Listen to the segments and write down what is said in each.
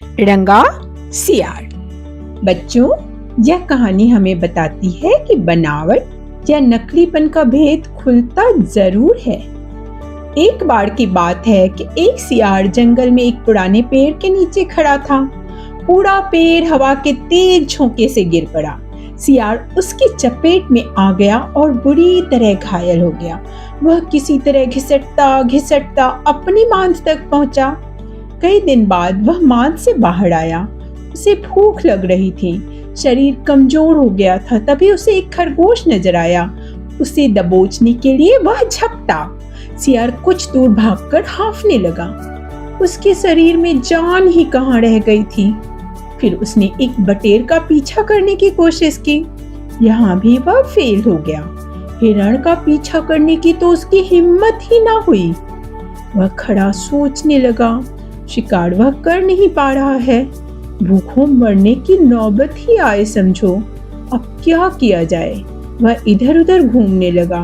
रंगा सियार। बच्चों, यह कहानी हमें बताती है कि बनावट या नकलीपन का भेद खुलता जरूर है। एक बार की बात है कि एक सियार जंगल में एक पुराने पेड़ के नीचे खड़ा था। पूरा पेड़ हवा के तेज झोंके से गिर पड़ा। सियार उसकी चपेट में आ गया और बुरी तरह घायल हो गया। वह किसी तरह घिसटता घिसटता अपनी मांद तक पहुंचा। कई दिन बाद वह मांद से बाहर आया। उसे भूख लग रही थी, शरीर कमजोर हो गया था। तभी उसे एक खरगोश नजर आया। उसे दबोचने के लिए वह झपटा। सियार कुछ दूर भागकर हांफने लगा। उसके शरीर में जान ही कहाँ रह गई थी। फिर उसने एक बटेर का पीछा करने की कोशिश की। यहाँ भी वह फेल हो गया। हिरण का पीछा करने की तो उसकी हिम्मत ही ना हुई। वह खड़ा सोचने लगा, शिकार वह कर नहीं पा रहा है। भूखों मरने की नौबत ही आए समझो। अब क्या किया जाए? वह इधर उधर घूमने लगा,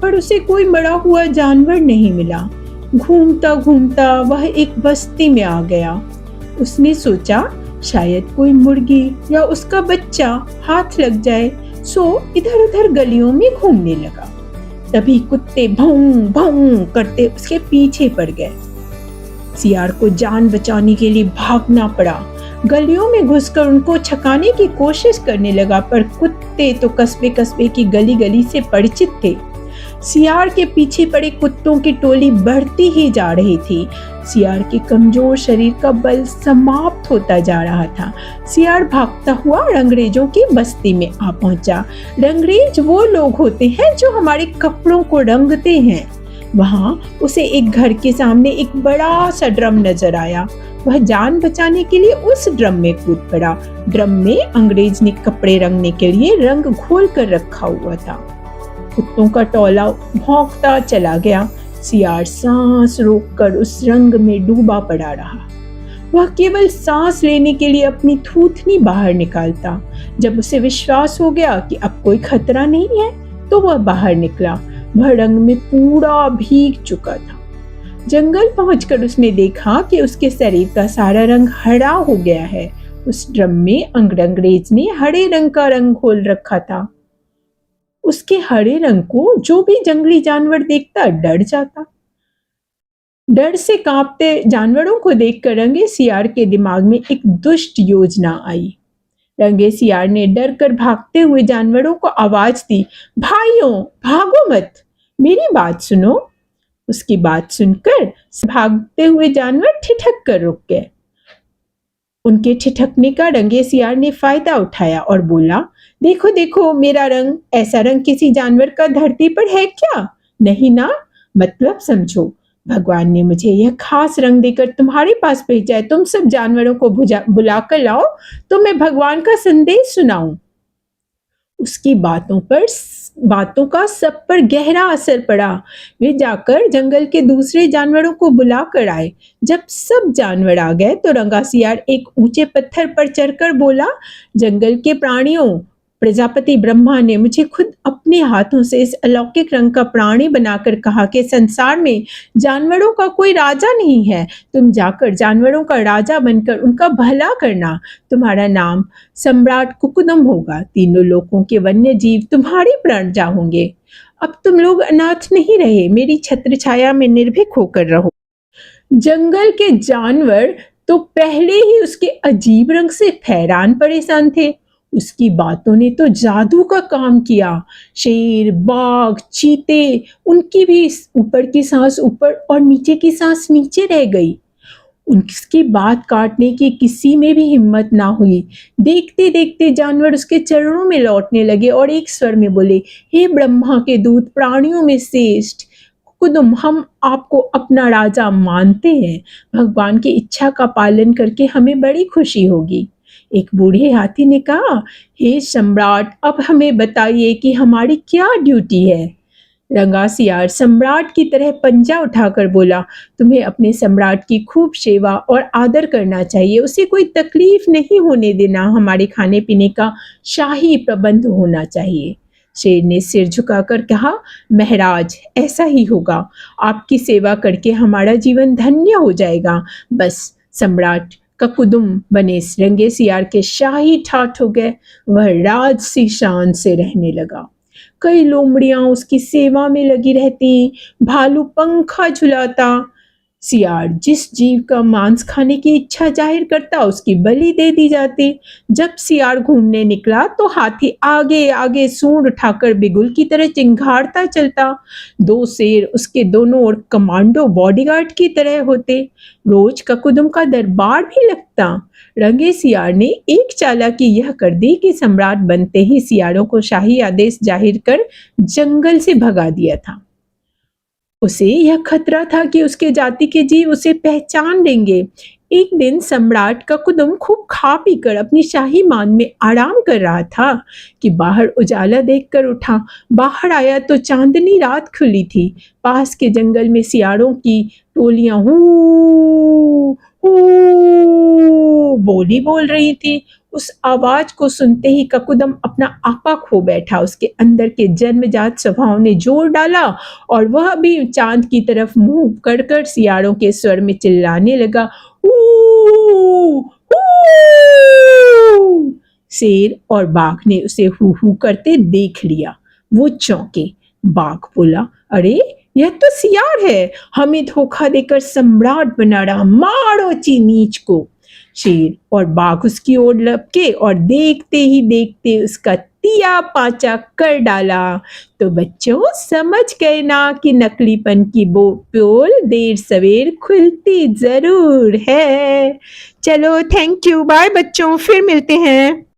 पर उसे कोई मरा हुआ जानवर नहीं मिला। घूमता घूमता वह एक बस्ती में आ गया। उसने सोचा शायद कोई मुर्गी या उसका बच्चा हाथ लग जाए, सो इधर उधर गलियों में घूमने लगा। तभी कुत्ते भौं भौं करते उसके पीछे पड़ गए। सियार को जान बचाने के लिए भागना पड़ा। गलियों में घुसकर उनको छकाने की कोशिश करने लगा, पर कुत्ते तो कस्बे कस्बे की गली गली से परिचित थे। सियार के पीछे पड़े कुत्तों की टोली बढ़ती ही जा रही थी। सियार के कमजोर शरीर का बल समाप्त होता जा रहा था। सियार भागता हुआ रंगरेजों की बस्ती में आ पहुंचा। रंगरेज वो लोग होते हैं जो हमारे कपड़ों को रंगते हैं। वहां उसे एक घर के सामने एक बड़ा सा ड्रम नजर आया। वह जान बचाने के लिए उस ड्रम में कूद पड़ा। ड्रम में अंग्रेज ने कपड़े रंगने के लिए रंग घोल कर रखा हुआ था। कुत्तों का टोला भौंकता चला गया। सियार सांस रोककर उस रंग में डूबा पड़ा रहा। वह केवल सांस लेने के लिए अपनी थूथनी बाहर निकालता। जब उसे विश्वास हो गया कि अब कोई खतरा नहीं है, तो वह बाहर निकला। वह रंग में पूरा भीग चुका था। जंगल पहुंचकर उसने देखा कि उसके शरीर का सारा रंग हरा हो गया है। उस ड्रम में अंग्रेज ने हरे रंग का रंग घोल रखा था। उसके हरे रंग को जो भी जंगली जानवर देखता डर जाता। डर से कांपते जानवरों को देखकर रंगे सियार के दिमाग में एक दुष्ट योजना आई। रंगे सियार ने डर कर भागते हुए जानवरों को आवाज दी, भाइयों भागो मत, मेरी बात सुनो। उसकी बात सुनकर भागते हुए जानवर ठिठक कर रुक गए। उनके ठिठकने का रंगे सियार ने फायदा उठाया और बोला, देखो देखो, मेरा रंग, ऐसा रंग किसी जानवर का धरती पर है क्या? नहीं ना? मतलब समझो, भगवान ने मुझे यह खास रंग देकर तुम्हारे पास भेजा है। तुम सब जानवरों को बुलाकर लाओ तो मैं भगवान का संदेश सुनाऊं। उसकी बातों का सब पर गहरा असर पड़ा। वे जाकर जंगल के दूसरे जानवरों को बुला कर आए। जब सब जानवर आ गए तो रंगा सियार एक ऊंचे पत्थर पर चढ़कर बोला, जंगल के प्राणियों, प्रजापति ब्रह्मा ने मुझे खुद अपने हाथों से इस अलौकिक रंग का प्राणी बनाकर कहा कि संसार में जानवरों का कोई राजा नहीं है। तुम जाकर जानवरों का राजा बनकर उनका भला करना। तुम्हारा नाम सम्राट कुकुदम होगा। तीनों लोकों के वन्य जीव तुम्हारी प्रजा होंगे। अब तुम लोग अनाथ नहीं रहे। मेरी छत्र छाया में निर्भीक होकर रहो। जंगल के जानवर तो पहले ही उसके अजीब रंग से हैरान परेशान थे। उसकी बातों ने तो जादू का काम किया। शेर, बाघ, चीते, उनकी भी ऊपर की सांस ऊपर और नीचे की सांस नीचे रह गई। उनकी बात काटने की किसी में भी हिम्मत ना हुई। देखते देखते जानवर उसके चरणों में लौटने लगे और एक स्वर में बोले, हे ब्रह्मा के दूत, प्राणियों में श्रेष्ठ कुकुदम, हम आपको अपना राजा मानते हैं। भगवान की इच्छा का पालन करके हमें बड़ी खुशी होगी। एक बूढ़े हाथी ने कहा, हे सम्राट, अब हमें बताइए कि हमारी क्या ड्यूटी है। रंगा सियार सम्राट की तरह पंजा उठाकर बोला, तुम्हें अपने सम्राट की खूब सेवा और आदर करना चाहिए। उसे कोई तकलीफ नहीं होने देना। हमारे खाने पीने का शाही प्रबंध होना चाहिए। शेर ने सिर झुकाकर कहा, महाराज, ऐसा ही होगा। आपकी सेवा करके हमारा जीवन धन्य हो जाएगा। बस सम्राट ककुदुम बने रंगे सियार के शाही ठाठ हो गए। वह राजसी शान से रहने लगा। कई लोमड़ियां उसकी सेवा में लगी रहती, भालू पंखा झुलाता। सियार जिस जीव का मांस खाने की इच्छा जाहिर करता उसकी बलि दे दी जाती। जब सियार घूमने निकला तो हाथी आगे आगे सूंड उठाकर बिगुल की तरह चिंघाड़ता चलता। दो शेर उसके दोनों ओर कमांडो बॉडीगार्ड की तरह होते। रोज ककुदुम का दरबार भी लगता। रंगे सियार ने एक चालाकी यह कर दी कि सम्राट बनते ही सियारों को शाही आदेश जाहिर कर जंगल से भगा दिया था। उसे यह खतरा था कि उसके जाति के जीव उसे पहचान लेंगे। एक दिन सम्राट ककुदुम खूब खा पीकर अपनी शाही मान में आराम कर रहा था कि बाहर उजाला देखकर उठा। बाहर आया तो चांदनी रात खुली थी। पास के जंगल में सियारों की टोलियां हू हू बोली बोल रही थी। उस आवाज को सुनते ही ककुदम अपना आपा खो बैठा। उसके अंदर के जन्मजात स्वभाव ने जोर डाला और वह भी चांद की तरफ मुंह कर कर सियारों के स्वर में चिल्लाने लगा, हू हू। शेर और बाघ ने उसे हू हू करते देख लिया। वो चौंके। बाघ बोला, अरे यह तो सियार है, हमें धोखा देकर सम्राट बना रहा, मारो ची नीच को। शेर और बाघ उसकी ओर लपके और देखते ही देखते उसका तिया पाचा कर डाला। तो बच्चों समझ गए ना कि नकलीपन की पोल देर सवेर खुलती जरूर है। चलो थैंक यू, बाय बच्चों, फिर मिलते हैं।